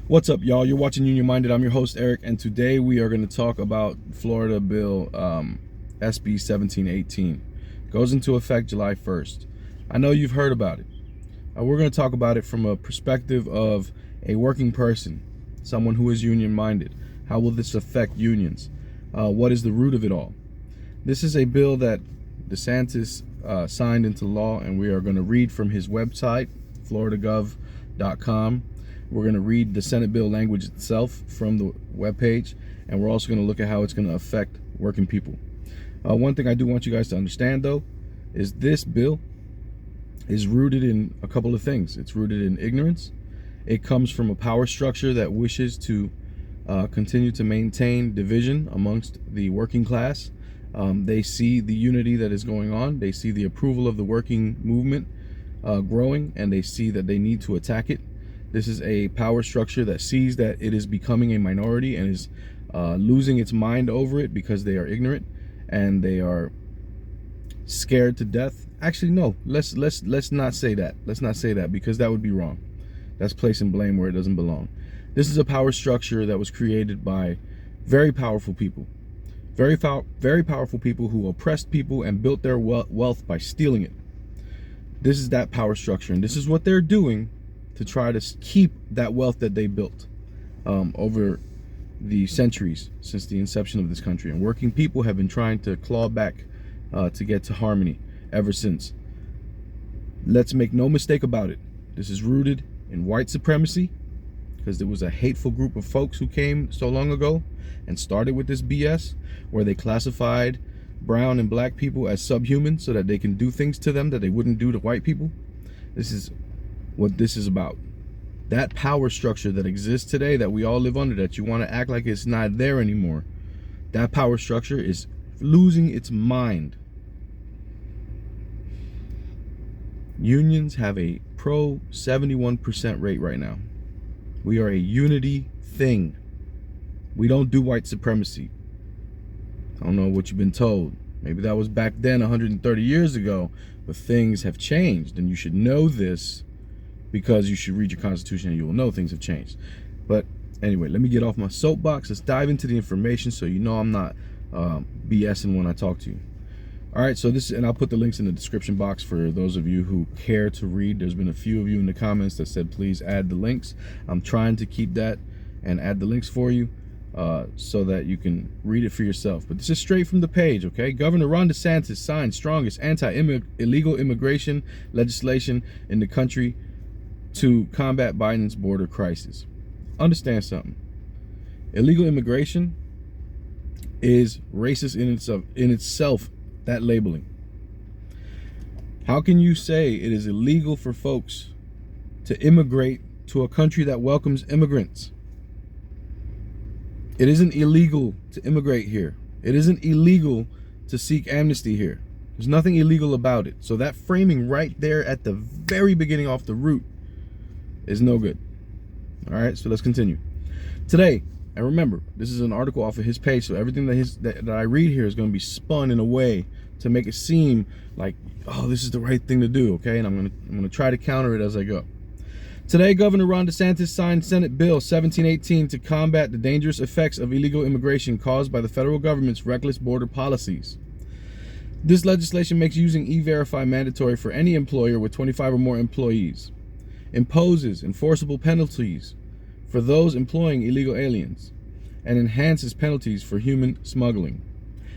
What's up, y'all? You're watching Union Minded. I'm your host, Eric, and today we are going to talk about Florida Bill SB 1718. Goes into effect July 1st. I know you've heard about it. We're going to talk about it from a perspective of a working person, someone who is union minded. How will this affect unions? What is the root of it all? This is a bill that DeSantis signed into law, and we are going to read from his website, floridagov.com. We're going to read the Senate bill language itself from the webpage, and we're also going to look at how it's going to affect working people. One thing I do want you guys to understand, though, is this bill is rooted in a couple of things. It's rooted in ignorance. It comes from a power structure that wishes to continue to maintain division amongst the working class. They see the unity that is going on. They see the approval of the working movement growing, and they see that they need to attack it. This is a power structure that sees that it is becoming a minority and is losing its mind over it because they are ignorant and they are scared to death. Actually, no, let's not say that. Let's not say that, because that would be wrong. That's placing blame where it doesn't belong. This is a power structure that was created by very powerful people. Very powerful people who oppressed people and built their wealth by stealing it. This is that power structure, and this is what they're doing to try to keep that wealth that they built over the centuries since the inception of this country. And working people have been trying to claw back to get to harmony ever since. Let's make no mistake about it. This is rooted in white supremacy, because there was a hateful group of folks who came so long ago and started with this BS where they classified brown and black people as subhuman so that they can do things to them that they wouldn't do to white people. This is what this is about. That power structure that exists today, that we all live under, that you want to act like it's not there anymore, that power structure is losing its mind. Unions have a pro 71% rate right now. We are a unity thing. We don't do white supremacy. I don't know what you've been told. Maybe that was back then 130 years ago, but things have changed, and you should know this, because you should read your Constitution and you will know things have changed. But anyway, let me get off my soapbox. Let's dive into the information so you know I'm not BSing when I talk to you. All right, so this, and I'll put the links in the description box for those of you who care to read. There's been a few of you in the comments that said please add the links. I'm trying to keep that and add the links for you so that you can read it for yourself. But this is straight from the page, okay? Governor Ron DeSantis signed strongest anti-illegal immigration legislation in the country to combat Biden's border crisis. Understand something. Illegal immigration is racist in itself, that labeling. How can you say it is illegal for folks to immigrate to a country that welcomes immigrants? It isn't illegal to immigrate here. It isn't illegal to seek amnesty here. There's nothing illegal about it. So that framing right there at the very beginning, off the root, is no good. All right, so let's continue. Today, and remember, this is an article off of his page, so everything that I read here is going to be spun in a way to make it seem like, oh, this is the right thing to do, okay? And I'm gonna try to counter it as I go. Today, Governor Ron DeSantis signed Senate Bill 1718 to combat the dangerous effects of illegal immigration caused by the federal government's reckless border policies. This legislation makes using E-Verify mandatory for any employer with 25 or more employees, imposes enforceable penalties for those employing illegal aliens, and enhances penalties for human smuggling.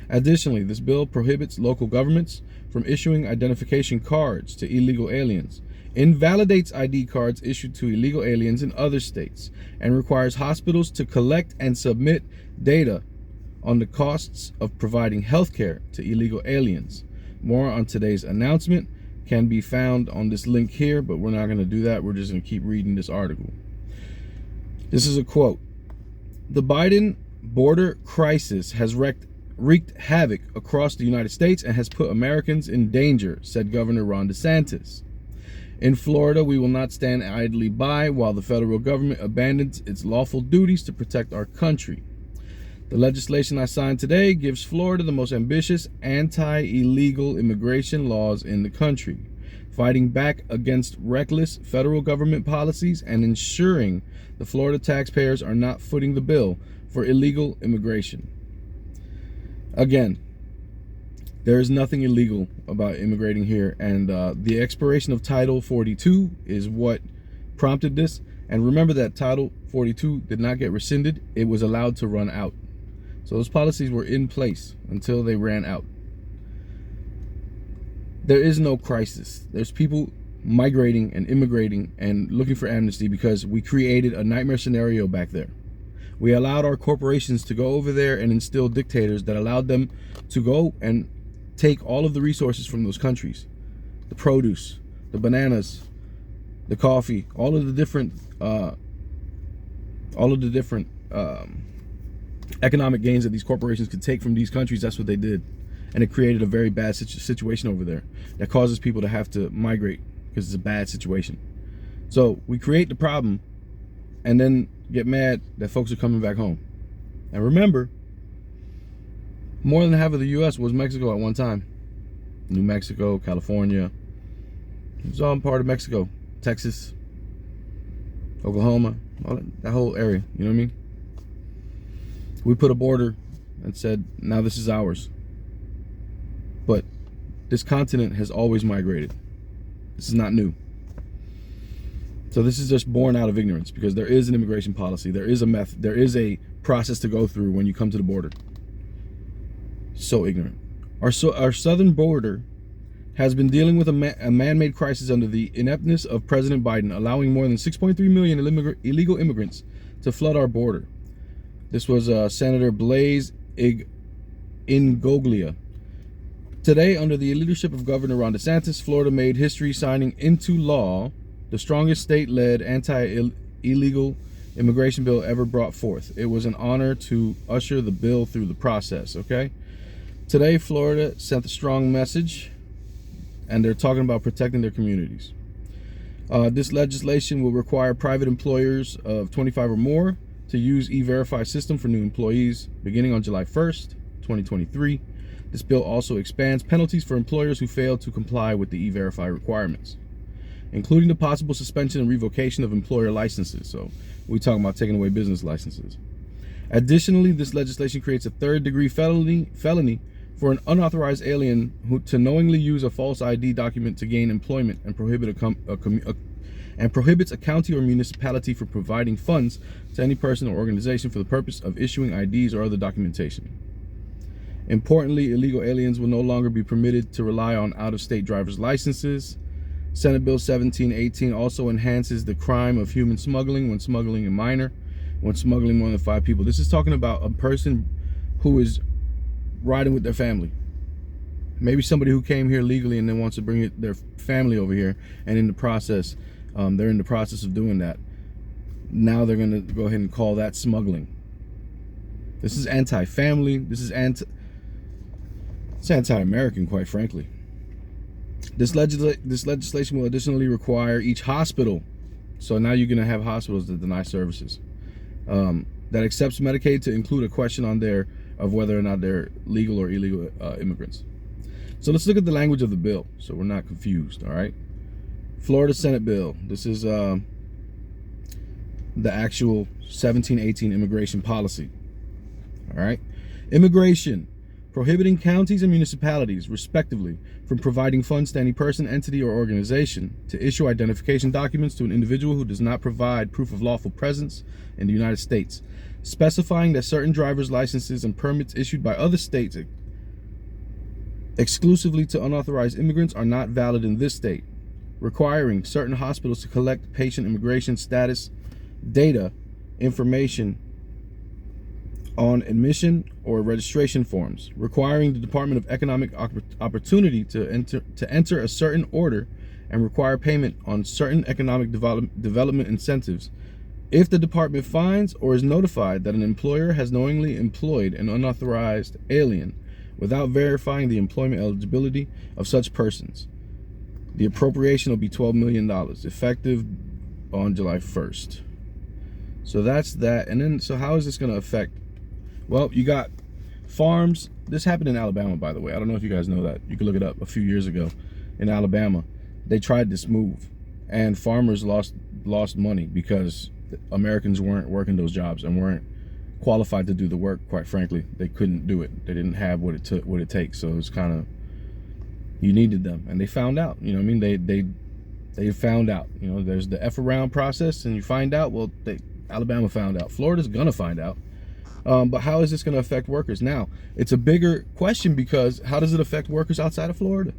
Additionally, this bill prohibits local governments from issuing identification cards to illegal aliens, invalidates ID cards issued to illegal aliens in other states, and requires hospitals to collect and submit data on the costs of providing health care to illegal aliens. More on today's announcement can be found on this link here, but we're not going to do that. We're just going to keep reading this article. This is a quote. The Biden border crisis has wreaked havoc across the United States and has put Americans in danger, said Governor Ron DeSantis. In Florida, we will not stand idly by while the federal government abandons its lawful duties to protect our country. The legislation I signed today gives Florida the most ambitious anti-illegal immigration laws in the country. fighting back against reckless federal government policies, and ensuring the Florida taxpayers are not footing the bill for illegal immigration. Again, there is nothing illegal about immigrating here, and the expiration of Title 42 is what prompted this. And remember that Title 42 did not get rescinded. It was allowed to run out. So those policies were in place until they ran out. There is no crisis. There's people migrating and immigrating and looking for amnesty because we created a nightmare scenario back there. We allowed our corporations to go over there and instill dictators that allowed them to go and take all of the resources from those countries, the produce, the bananas, the coffee, all of the different economic gains that these corporations could take from these countries. That's what they did, and it created a very bad situation over there that causes people to have to migrate because it's a bad situation. So we create the problem and then get mad that folks are coming back home. And remember, more than half of the U.S. was Mexico at one time. New Mexico, California, it was all part of Mexico. Texas, Oklahoma, all that whole area, you know what I mean? We put a border and said, now this is ours. But this continent has always migrated. This is not new. So this is just born out of ignorance, because there is an immigration policy. There is a method. There is a process to go through when you come to the border. So ignorant. Our southern border has been dealing with a man-made crisis under the ineptness of President Biden, allowing more than 6.3 million illegal immigrants to flood our border. This was Senator Blaise Ingoglia. Today, under the leadership of Governor Ron DeSantis, Florida made history signing into law the strongest state-led anti-illegal immigration bill ever brought forth. It was an honor to usher the bill through the process, okay? Today, Florida sent a strong message, and they're talking about protecting their communities. This legislation will require private employers of 25 or more to use E-Verify system for new employees beginning on July 1st, 2023. This bill also expands penalties for employers who fail to comply with the E-Verify requirements, including the possible suspension and revocation of employer licenses. So we're talking about taking away business licenses. Additionally, this legislation creates a third-degree felony for an unauthorized alien to knowingly use a false ID document to gain employment, and prohibits a county or municipality from providing funds to any person or organization for the purpose of issuing IDs or other documentation. Importantly, illegal aliens will no longer be permitted to rely on out-of-state driver's licenses. Senate Bill 1718 also enhances the crime of human smuggling when smuggling a minor, when smuggling more than 5 people. This is talking about a person who is riding with their family. Maybe somebody who came here legally and then wants to bring their family over here, and in the process, they're in the process of doing that. Now they're going to go ahead and call that smuggling. This is anti-family. This is it's anti-American, quite frankly. This legislation will additionally require each hospital, so now you're going to have hospitals that deny services, that accepts Medicaid, to include a question on there of whether or not they're legal or illegal immigrants. So let's look at the language of the bill so we're not confused, all right? Florida Senate bill. This is the actual 1718 immigration policy, all right? Immigration. Prohibiting counties and municipalities, respectively, from providing funds to any person, entity, or organization to issue identification documents to an individual who does not provide proof of lawful presence in the United States, specifying that certain driver's licenses and permits issued by other states exclusively to unauthorized immigrants are not valid in this state, requiring certain hospitals to collect patient immigration status data information on admission or registration forms, requiring the Department of Economic Opportunity to enter a certain order and require payment on certain economic development incentives if the department finds or is notified that an employer has knowingly employed an unauthorized alien without verifying the employment eligibility of such persons. The appropriation will be $12 million, effective on July 1st. So that's that. And then, so how is this going to affect? Well, you got farms. This happened in Alabama, by the way. I don't know if you guys know that. You can look it up a few years ago in Alabama. they tried this move, and farmers lost money because Americans weren't working those jobs and weren't qualified to do the work. Quite frankly, they couldn't do it. They didn't have what it takes. So it was kind of, you needed them, and they found out. You know what I mean? They found out. You know, there's the F around process, and you find out. Well, Alabama found out. Florida's gonna find out. But how is this going to affect workers? Now, it's a bigger question, because how does it affect workers outside of Florida?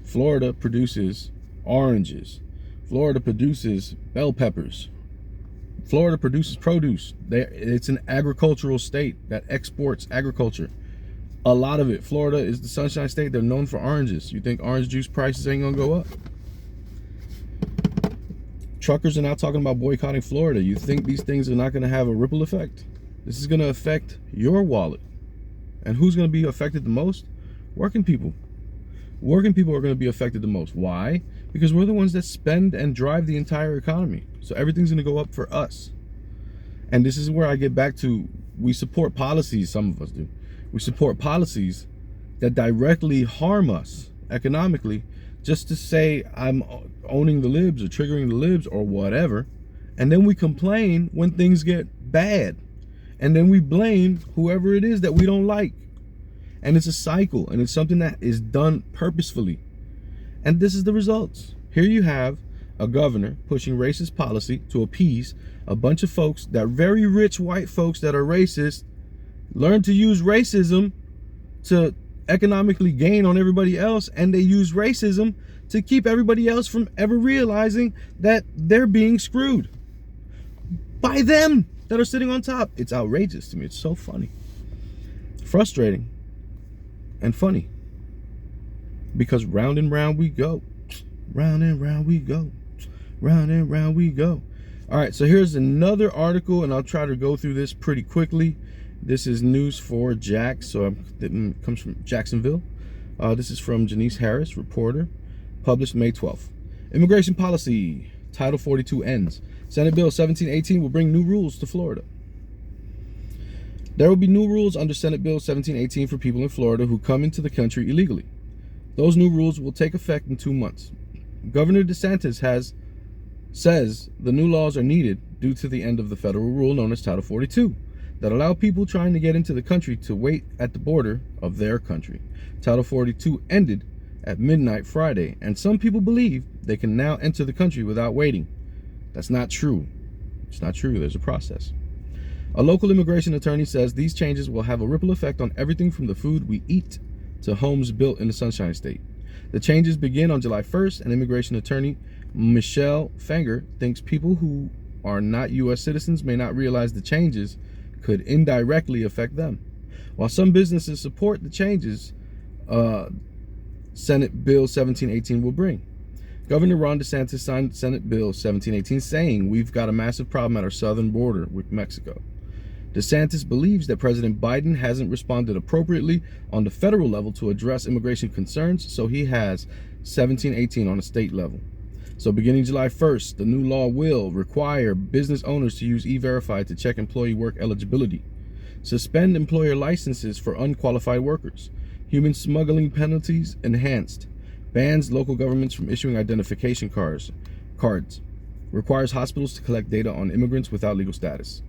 Florida produces oranges. Florida produces bell peppers. Florida produces produce. It's an agricultural state that exports agriculture. A lot of it. Florida is the Sunshine State. They're known for oranges. You think orange juice prices ain't going to go up? Truckers are now talking about boycotting Florida. You think these things are not going to have a ripple effect? This is going to affect your wallet. And who's going to be affected the most? Working people. Working people are going to be affected the most. Why? Because we're the ones that spend and drive the entire economy. So everything's going to go up for us. And this is where I get back to, we support policies, some of us do. We support policies that directly harm us economically, just to say I'm owning the libs or triggering the libs or whatever. And then we complain when things get bad. And then we blame whoever it is that we don't like. And it's a cycle, and it's something that is done purposefully. And this is the results. Here you have a governor pushing racist policy to appease a bunch of folks, that very rich white folks that are racist, learn to use racism to economically gain on everybody else, and they use racism to keep everybody else from ever realizing that they're being screwed by them that are sitting on top. It's outrageous to me. It's so funny, frustrating, and funny, because round and round we go, round and round we go, round and round we go. All right, so here's another article, and I'll try to go through this pretty quickly. This is News4Jax, so it comes from Jacksonville. This is from Janice Harris, reporter, published May 12th. Immigration policy, Title 42 ends. Senate Bill 1718 will bring new rules to Florida. There will be new rules under Senate Bill 1718 for people in Florida who come into the country illegally. Those new rules will take effect in 2 months. Governor DeSantis says the new laws are needed due to the end of the federal rule known as Title 42 that allow people trying to get into the country to wait at the border of their country. Title 42 ended at midnight Friday, and some people believe they can now enter the country without waiting. That's not true. It's not true. There's a process. A local immigration attorney says these changes will have a ripple effect on everything from the food we eat to homes built in the Sunshine State. The changes begin on July 1st, and immigration attorney Michelle Fanger thinks people who are not U.S. citizens may not realize the changes could indirectly affect them. While some businesses support the changes Senate Bill 1718 will bring. Governor Ron DeSantis signed Senate Bill 1718 saying we've got a massive problem at our southern border with Mexico. DeSantis believes that President Biden hasn't responded appropriately on the federal level to address immigration concerns, so he has 1718 on a state level. So beginning July 1st, the new law will require business owners to use E-Verify to check employee work eligibility, suspend employer licenses for unqualified workers, human smuggling penalties enhanced, bans local governments from issuing identification cards, requires hospitals to collect data on immigrants without legal status.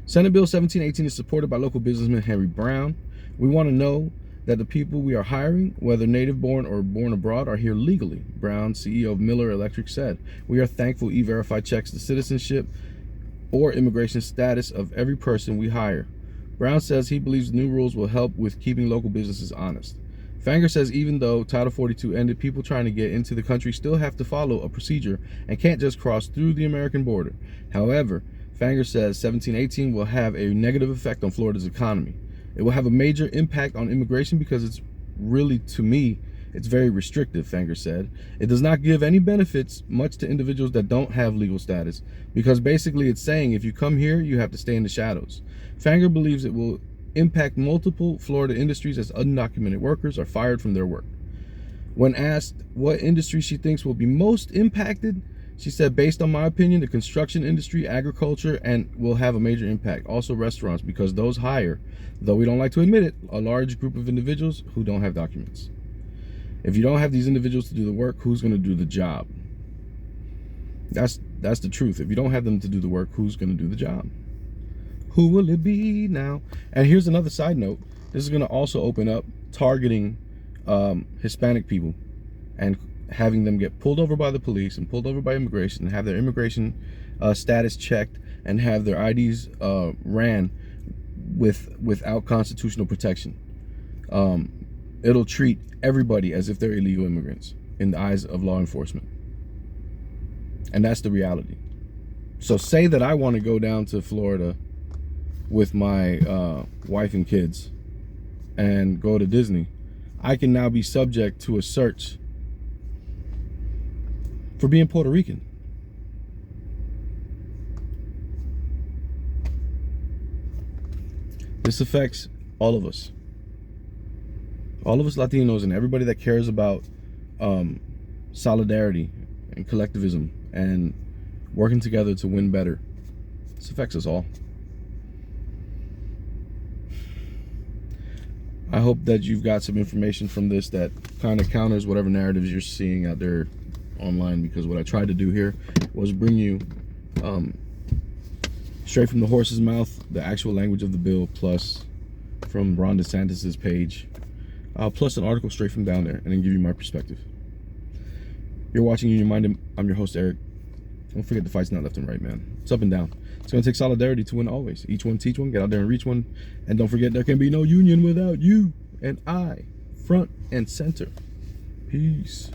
Senate Bill 1718 is supported by local businessman Henry Brown. We want to know that the people we are hiring, whether native-born or born abroad, are here legally, Brown, CEO of Miller Electric, said. We are thankful E-Verify checks the citizenship or immigration status of every person we hire. Brown says he believes the new rules will help with keeping local businesses honest. Fanger says even though Title 42 ended, people trying to get into the country still have to follow a procedure and can't just cross through the American border. However, Fanger says 1718 will have a negative effect on Florida's economy. It will have a major impact on immigration because it's really, to me, it's very restrictive, Fanger said. It does not give any benefits much to individuals that don't have legal status, because basically it's saying if you come here, you have to stay in the shadows. Fanger believes it will impact multiple Florida industries as undocumented workers are fired from their work. When asked what industry she thinks will be most impacted, she said, based on my opinion, the construction industry, agriculture, and will have a major impact. Also restaurants, because those hire, though we don't like to admit it, a large group of individuals who don't have documents. If you don't have these individuals to do the work, who's going to do the job? That's the truth. If you don't have them to do the work, who's going to do the job? Who will it be now? And here's another side note. This is going to also open up targeting Hispanic people and having them get pulled over by the police and pulled over by immigration and have their immigration status checked and have their IDs ran without constitutional protection. It'll treat everybody as if they're illegal immigrants in the eyes of law enforcement. And that's the reality. So say that I want to go down to Florida with my wife and kids and go to Disney. I can now be subject to a search for being Puerto Rican. This affects all of us. All of us Latinos and everybody that cares about solidarity and collectivism and working together to win better. This affects us all. I hope that you've got some information from this that kind of counters whatever narratives you're seeing out there online, because what I tried to do here was bring you straight from the horse's mouth the actual language of the bill, plus from Ron DeSantis's page, plus an article straight from down there, and then give you my perspective. You're watching Union Minded. I'm your host, Eric. Don't forget the fight's not left and right, man. It's up and down. It's going to take solidarity to win always. Each one teach one. Get out there and reach one. And don't forget, there can be no union without you and I, front and center. Peace.